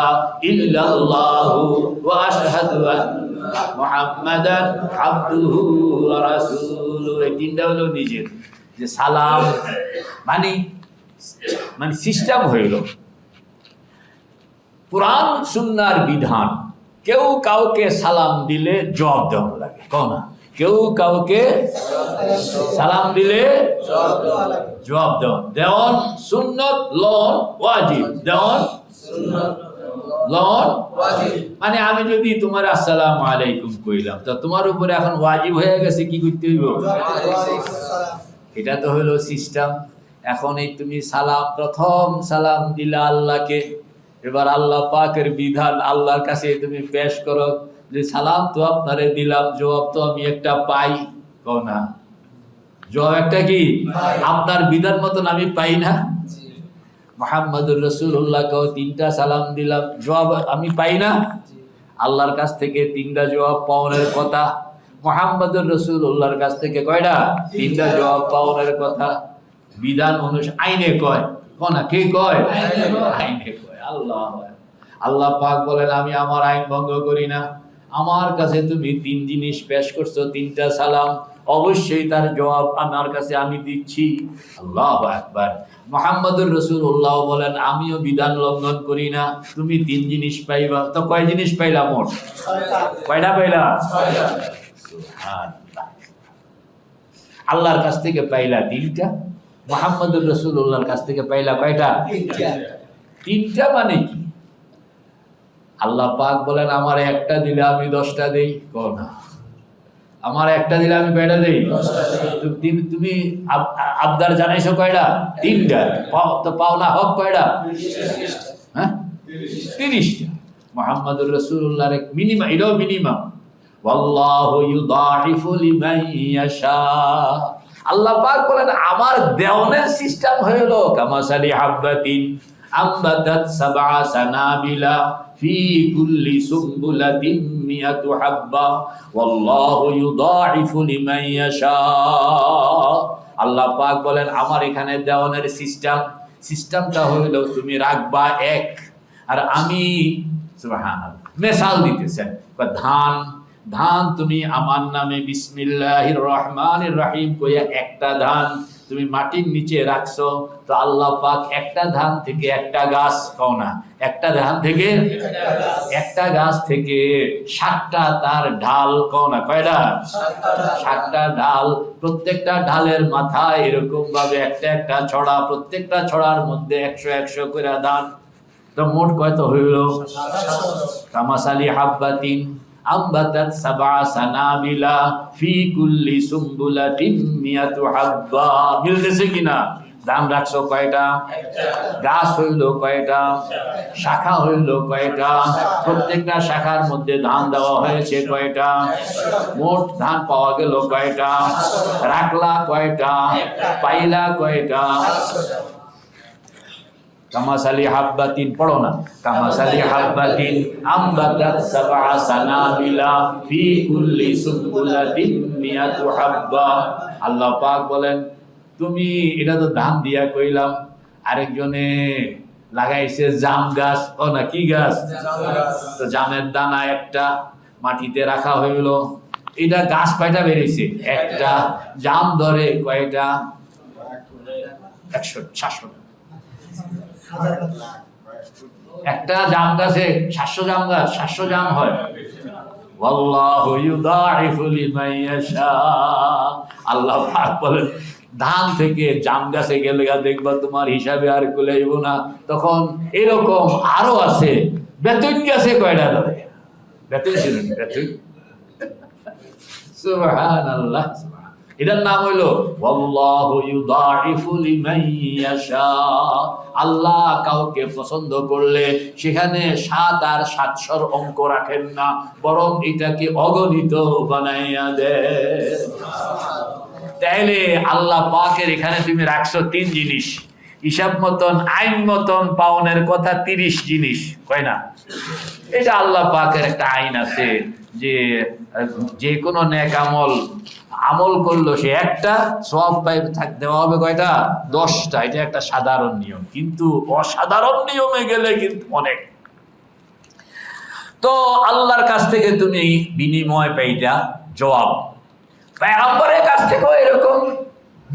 Speaker 1: ইল্লাল্লাহু ওয়া আশহাদু আন্না মুহাম্মাদান আবদুহু ওয়া রাসূলুহু। এই তিনটা হলো নিজের। যে সালাম মানে সিস্টেম হইল, কুরআন সুন্নাহর বিধান। কেউ কাউকে সালাম দিলে জবাব দেওয়া লাগে। কও না, কেউ কাউকে সালাম দিলে জবাব দেওয়ান সুন্নত, লন ওয়াজিব। দেওয়ান লন ওয়াজিব মানে আমি যদি তোমার আসসালামু আলাইকুম কইলাম, তো তোমার উপরে এখন ওয়াজিব হয়ে গেছে কি করতে হইব? এটা তো হলো সিস্টেম। এখন এই তুমি সালাম, প্রথম সালাম দিলা আল্লাহকে, এবার আল্লাহ পাকের বিধান আল্লাহর কাছে তুমি পেশ করো যে সালাম তো আপনারে দিলাম, জবাব তো আমি একটা পাই, কও না? জবাব একটা কি? আপনার বিধান মতন আমি পাই না? মুহাম্মদুর রাসূলুল্লাহকেও 3টা সালাম দিলাম, জবাব আমি পাই না? আল্লাহর কাছ থেকে 3টা জবাব পাওয়ার কথা, মুহাম্মদুর রাসূলুল্লাহর কাছ থেকে কয়টা? 3টা জবাব পাওয়ার কথা। বিধান অনুসারে আইনে কয়, কোনা কে কয়? আইনে কয়। আল্লাহ পাক বলেন আমি আমার আইন ভঙ্গ করি না। আমার কাছে তুমি 3 জিনিস পেশ করছো, 3টা সালাম, অবশ্যই তার জবাব আমার কাছে আমি দিচ্ছি। আল্লাহু আকবার। মুহাম্মদুর রাসূলুল্লাহ বলেন আমিও বিধান লঙ্ঘন করি না, তুমি 3 জিনিস পাইবা। তো কয় জিনিস পাইলা মোট? কয়টা পাইলা? 6টা। সুবহানাল্লাহ। আল্লাহর কাছ থেকে পাইলা 3টা, মুহাম্মদুর রাসূলুল্লাহর কাছ থেকে পাইলা কয়টা? 3টা। মানে কি? আল্লাহ পাক বলেন আমার একটা দিলে আমি 10টা দেই, কও না? আমার একটা দিলে আমি কয়টা দেই? 10টা দেই। তুমি আবদার জানাইছো কয়টা? 3টা। তো পাওনা হক কয়টা? 30টা। হ্যাঁ, 30টা। মুহাম্মদুর রাসূলুল্লাহর এক মিনিমাম, এটাও মিনিমাম। ওয়াল্লাহু ইউদাইফু লিমান ইয়াশা। আল্লাহ পাক বলেন আমার দেওয়ানের সিস্টেম হলো কামাসালি হাববাতিন আমবাতাত 7 সানাবিলা ফি কুল্লি সুম্বুলাতিন মিয়াতু হাব্বা ওয়াল্লাহু ইউদাইফু লিমান ইয়াশা। আল্লাহ পাক বলেন আমার এখানে দেওয়ানের সিস্টেমটা হলো তুমি রাখবা 1, আর আমি সুবহানাল্লাহ মিসাল দিতেছেন, ধান তুমি আমার নামে বিসমিল্লাহির রহমানির রহিম কইয়া একটা ধান তুমি মাটির নিচে রাখছো, তো আল্লাহ পাক একটা ধান থেকে একটা গাছ, কও না? একটা ধান থেকে একটা গাছ থেকে 7টা তার ঢাল, কও না? কয়টা? 7টা ঢাল। প্রত্যেকটা ঢালের মাথায় এরকম ভাবে একটা ছড়া, প্রত্যেকটা ছড়ার মধ্যে 100 করে ধান। তো মোট কত হইল? কামাসালি হাববাতিন আমবাতাত 7 সানাবিলা ফি কুল্লি সুম্বুলাতিন মিয়াতু হাব্বা। মিলতেছে কিনা? ধান রাখছো কয়টা? গাছ হইল কয়টা? শাখা হইল কয়টা? প্রত্যেকটা শাখার মধ্যে ধান দেওয়া হয়েছে কয়টা? মোট ধান পাওয়া গেল কয়টা? রাখলা কয়টা? পাইলা কয়টা? কামাসালি হাববাতিন, পড়ো না? কামাসালি হাববাতিন আমবাতাত 7 সানাবিলা ফি কুল্লি সুম্বুলাতিন মিয়াতু হাব্বা। আল্লাহ পাক বলেন তুমি এটা তো ধান দিয়া কইলাম, আরেকজনে লাগাইছে জাম গাছ, ও না কি গাছ? তো জামের দানা একটা মাটিতে রাখা হইল, এটা গাছ কয়টা বেরিয়েছে? একটা। জাম ধরে কয়টা? 100-700। একটা জাম গাছে 700 জাম গাছ, 700 জাম হয়। ওয়াল্লাহু ইউদাইফু লিমান ইয়াশা। আল্লাহ পাক বলেন ধান থেকে জাম গাছে গেলে দেখবা তোমার হিসাবে আর কুলাইব না। তখন এরকম আরো আছে। বেতন গাছে কয়টা ধরে? বেতন ছিল না? বেতন। সুবহানাল্লাহ। এটার নাম হইলো ওয়াল্লাহু ইউদাইফু লিমান ইয়াশা। আল্লাহ কাউকে পছন্দ করলে সেখানে 7 আর 700 অঙ্ক রাখেন না, বরং এটাকে অগণিত বানাইয়া দেন। তাইলে আল্লাহ পাকের এখানে তুমি রাখছো 3 জিনিস, হিসাব মতন আইন মতন পাওনের কথা 30 জিনিস, কয় না? এটা আল্লাহ পাকের একটা আইন আছে যে কোনো নেক আমল করলো সে একটা সওয়াব দেওয়া হবে কয়টা? 10টা। এটা একটা সাধারণ নিয়ম, কিন্তু অসাধারণ নিয়মে গেলে কিন্তু অনেক। তো আল্লাহর কাছ থেকে তুমি বিনিময় পাইটা জবাব, পয়গম্বরের কাছ থেকেও এরকম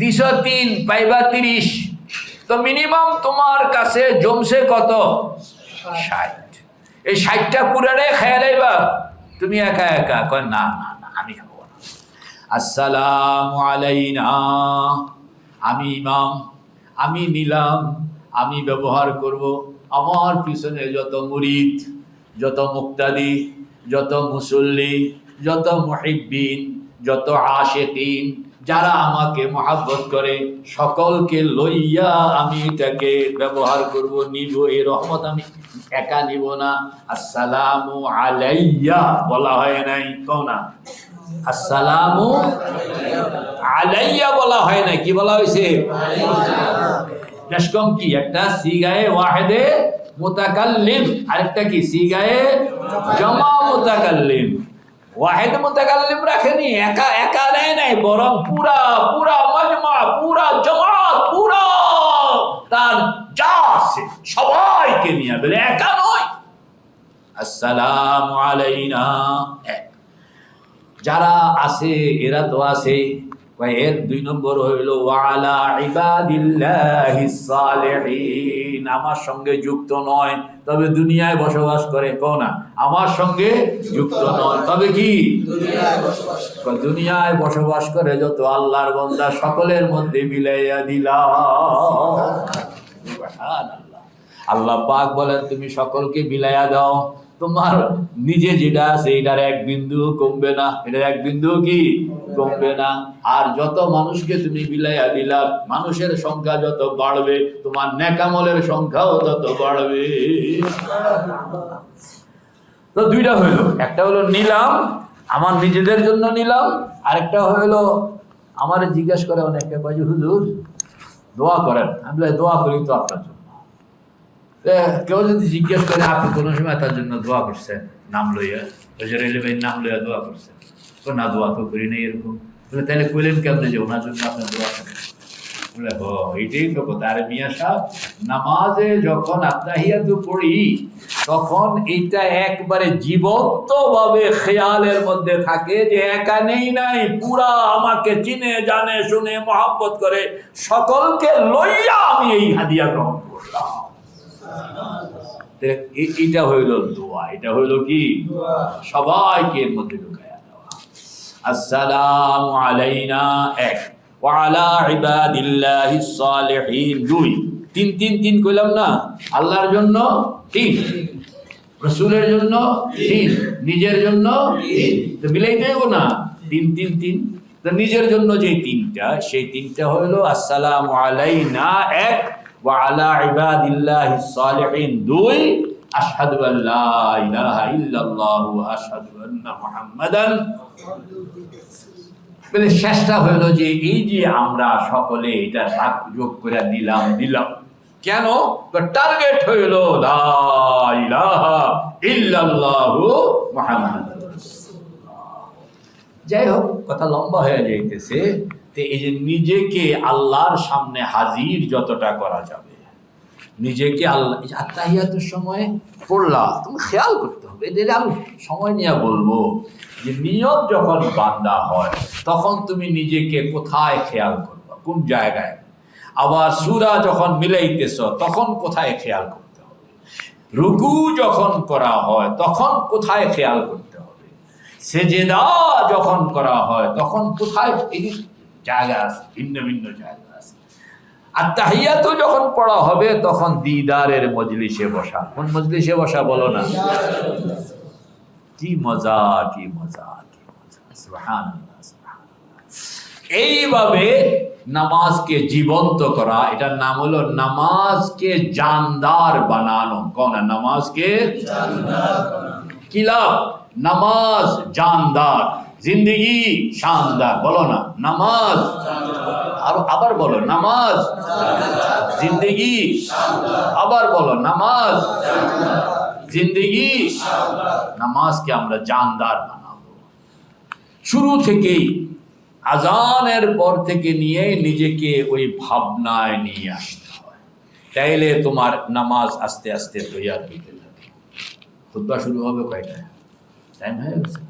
Speaker 1: 203 পাইবা 30। তো মিনিমাম তোমার কাছে জমছে কত? 60। এই 60টা পুরারে খেয়ালাইবা তুমি একা একা, কয় না আমি খাবো না। আসসালামু আলাইনা, আমি ইমাম, আমি নিলাম, আমি ব্যবহার করব। আমার পিছনে যত মুরিদ, যত মুক্তাদি, যত মুসল্লি, যত মুহিব্বিন, যত আশিকিন, যারা আমাকে মহাব্বত করে সকলকে লইয়া আমি এটাকে ব্যবহার করব, নিব। এই রহমত আমি একা নিব না। আসসালামু আলাইয়া বলা হয় নাই, কও না আসসালামু আলাইয়া বলা হয় নাই, কি বলা হয়েছে? দশকম কি একটা সিগায়ে ওয়াহিদে মুতাকাল্লিম, আরেকটা কি সিগায়ে জামা মুতাকাল্লিম। ওয়াহিদ মুতাকাল্লিম রাখেনি, একা একা নেয় নাই, বরং পুরা পুরা মাজমা, পুরা জামাত, পুরা তার যা আছে সবাইকে নিয়ে বলে, একা নয়। আসসালামু আলাইনা, যারা আছে এরা তো আছে। এর 2 নম্বর হইল ওয়ালা ইবাদিল্লাহিস সালিহিন, আমার সঙ্গে যুক্ত নয় তবে দুনিয়ায় বসবাস করে, কও না আমার সঙ্গে যুক্ত নয় তবে কি দুনিয়ায় বসবাস করে যত আল্লাহর বান্দা সকলের মধ্যে বিলাইয়া দিলাম। সুবহানাল্লাহ। আল্লাহ পাক বলেন তুমি সকলকে বিলাইয়া দাও, তোমার নিজে যেটা আছে এটার 1 বিন্দু কমবে না, এটার 1 বিন্দু কি কমবে না। আর যত মানুষকে তুমি বিলাইয়া দিলা, মানুষের সংখ্যা যত বাড়বে তোমার নেকামলের সংখ্যাও তত বাড়বে। তো 2টা হইল, একটা হলো নিলাম আমার নিজেদের জন্য নিলাম, আরেকটা হইলো আমার জিজ্ঞাসা করে অনেকে বাজু হুজুর দোয়া করেন, আমি দোয়া করি তো আপনার জন্য। কেউ যদি জিজ্ঞেস করে আপনি কোনো সময় তার জন্য দোয়া করছেন নাম লইয়া, ভাই নাম লইয়া দোয়া করছেন, তো না দোয়া তো করি না এরকম। বলে তাহলে কইলেন কেমনে যে ওনার জন্য আপনার দোয়া করেন? বলে এইটাই তো কথা। আরে মিয়া সাহেব, নামাজে যখন আত্তাহিয়াতু পড়ি তখন এইটা একবারে জীবন্ত ভাবে খেয়ালের মধ্যে থাকে যে একা নেই নাই, পুরা আমাকে চিনে জানে শুনে মহব্বত করে সকলকে লইয়া আমি এই হাদিয়া গ্রহণ করলাম। এটা হইল দোয়া, এটা হইল কি সবাইকে এর মধ্যে ঢুকায়া দেওয়া। আসসালামু আলাইনা 1, ওয়া আলা ইবাদিল্লাহিস সালিহিন 2, 3 3 3 কইলাম না। আল্লাহর জন্য 3, রাসূলের জন্য 3, নিজের জন্য 3, তো মিলাইতে হবে না 3 3 3। তো নিজের জন্য যে 3টা, সেই 3টা হইল আসসালামু আলাইনা 1, ওয়া আলা ইবাদিল্লাহিস সালিহিন 2, আশহাদু আল্লা ইলাহা ইল্লাল্লাহু ওয়া আশহাদু আন্না মুহাম্মাদান। বলে শেষটা হলো যে এই যে আমরা সকলে এটা যোগ করে দিলাম কেন? টার্গেট হইল লা ইলাহা ইল্লাল্লাহু মুহাম্মাদুর রাসূলুল্লাহ। যাই হোক, কথা লম্বা হয়ে যাইতেছে। এই যে নিজেকে আল্লাহর সামনে হাজির যতটা করা যাবে, নিজেকে আল্লাহ আত্তাহিয়াতুর সময় পড়লা, তুমি খেয়াল করতে হবে। এটা আমি সময় নিয়ে বলবো যে নিয়ত যখন বান্দা হয় তখন তুমি নিজেকে কোথায় খেয়াল করবা, কোন জায়গায়। আবার সূরা যখন মিলাইতেছ তখন কোথায় খেয়াল করতে হবে। রুকু যখন করা হয় তখন কোথায় খেয়াল করতে হবে। সেজদা যখন করা হয় তখন কোথায়, এই জায়গা আছে, ভিন্ন ভিন্ন জায়গা আছে। আর তাহিয়াতু যখন পড়া হবে তখন দিদারের মজলিসে বসা। কোন মজলিসে বসা বলো না? কি মজা, কি মজা, কি মজা। সুবহানাল্লাহ, সুবহানাল্লাহ। এইভাবে নামাজকে জীবন্ত করা, এটার নাম হলো নামাজকে জানদার বানানো। কোন নামাজকে জানদার বানানো? কি লাভ? নামাজ জানদার, জিন্দগি শানদার। বলো না নামাজ, আর আবার বলো নামাজ জিন্দগি, আবার বলো নামাজ জিন্দগি। নামাজকে আমরা জানদার বানাবো। শুরু থেকেই আজানের পর থেকে নিয়ে নিজেকে ওই ভাবনায় নিয়ে আসতে হয়, তাইলে তোমার নামাজ আস্তে আস্তে তৈয়ার হইতে থাকে। খুতবা শুরু হবে কয়টায়? টাইম হয়ে গেছে।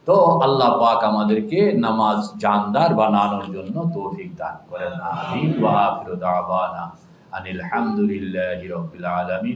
Speaker 1: তো আল্লাহ পাক আমাদেরকে নামাজ জানদার বানানোর জন্য তৌফিক দান করেন। আমিন। ওয়া আখিরু দাওয়ানা আনিল হামদুলিল্লাহি রাব্বিল আলামিন।